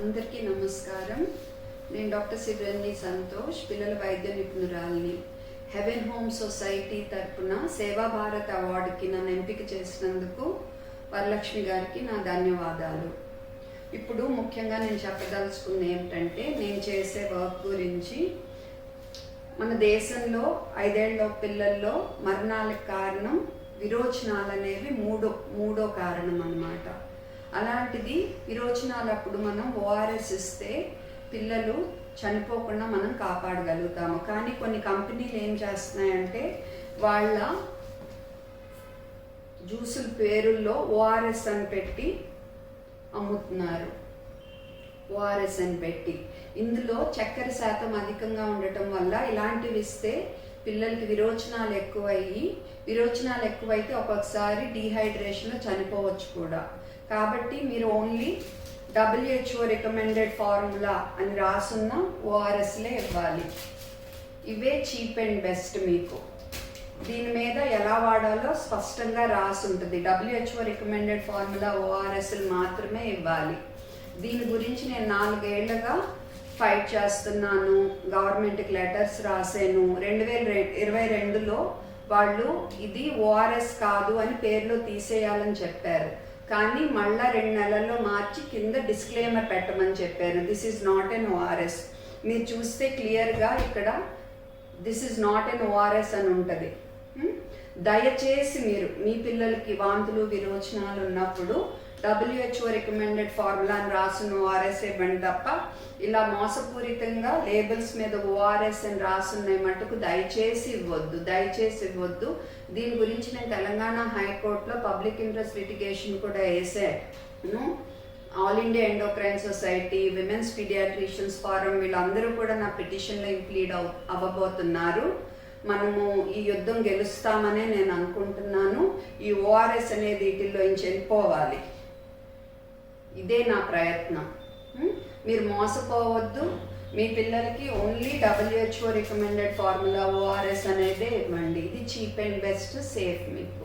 అందరికీ నమస్కారం. నేను డాక్టర్ సిబ్రంజి సంతోష్, పిల్లల వైద్య నిపుణురాలిని. హెవెన్ హోమ్ సొసైటీ తరపున సేవా భారత్ అవార్డుకి నన్ను ఎంపిక చేసినందుకు వరలక్ష్మి గారికి నా ధన్యవాదాలు. ఇప్పుడు ముఖ్యంగా నేను చెప్పదలుచుకుంది ఏమిటంటే, నేను చేసే వర్క్ గురించి. మన దేశంలో 5 ఏళ్ల పిల్లల్లో మరణాలకు కారణం విరోచనాలు అనేవి మూడో కారణం అన్నమాట. అలాంటిది విరోచనాలప్పుడు మనం ఓఆర్ఎస్ ఇస్తే పిల్లలు చనిపోకుండా మనం కాపాడగలుగుతాము. కానీ కొన్ని కంపెనీలు ఏం చేస్తున్నాయంటే, వాళ్ళ జ్యూసుల పేరుల్లో ఓఆర్ఎస్ అని పెట్టి అమ్ముతున్నారు. ఓఆర్ఎస్ అని పెట్టి ఇందులో చక్కెర శాతం అధికంగా ఉండటం వల్ల ఇలాంటివి ఇస్తే పిల్లలకి విరోచనాలు ఎక్కువైతే ఒక్కొక్కసారి డీహైడ్రేషన్లో చనిపోవచ్చు కూడా. కాబట్టి మీరు ఓన్లీ WHO రికమెండెడ్ ఫార్ములా అని రాసున్న ఓఆర్ఎస్లే ఇవ్వాలి. ఇవే చీప్ అండ్ బెస్ట్. మీకు దీని మీద ఎలా వాడాలో స్పష్టంగా రాసి ఉంటుంది. WHO రికమెండెడ్ ఫార్ములా ఓఆర్ఎస్లు మాత్రమే ఇవ్వాలి. దీని గురించి నేను 4 ఏళ్లుగా ఫైట్ చేస్తున్నాను. గవర్నమెంట్కి లెటర్స్ రాసాను. 2022లో వాళ్ళు ఇది ఓఆర్ఎస్ కాదు అని పేరులో తీసేయాలని చెప్పారు. కానీ మళ్ళా 2 నెలల్లో మార్చి కింద డిస్క్లైమర్ పెట్టమని చెప్పారు. This is not an ORS. మీరు చూస్తే క్లియర్గా ఇక్కడ this is not an ORS అని ఉంటుంది. దయచేసి మీరు మీ పిల్లలకి వాంతులు విరోచనాలు ఉన్నప్పుడు WHO రికమెండెడ్ ఫార్ములా అని రాసిన ఓఆర్ఎస్ ఇవ్వండి తప్ప ఇలా మోసపూరితంగా లేబుల్స్ మీద ఓఆర్ఎస్ అని రాసున్నాయి మటుకు దయచేసి ఇవ్వద్దు. దీని గురించి నేను తెలంగాణ హైకోర్టులో పబ్లిక్ ఇంట్రెస్ట్ లిటిగేషన్ కూడా వేసాను. All India endocrine society, women's pediatricians forum వీళ్ళందరూ కూడా నా పిటిషన్లో ఇంప్లీడ్ అవ్వబోతున్నారు. మనము ఈ యుద్ధం గెలుస్తామనే నేను అనుకుంటున్నాను. ఈ ఓఆర్ఎస్ అనేది వీటిల్లో వెళ్ళిపోవాలి. ఇదే నా ప్రయత్నం. మీరు మోసపోవద్దు. మీ పిల్లలకి only WHO recommended formula ORS అనేదే ఇవ్వండి. ఇది చీప్ అండ్ బెస్ట్, సేఫ్ మీకు.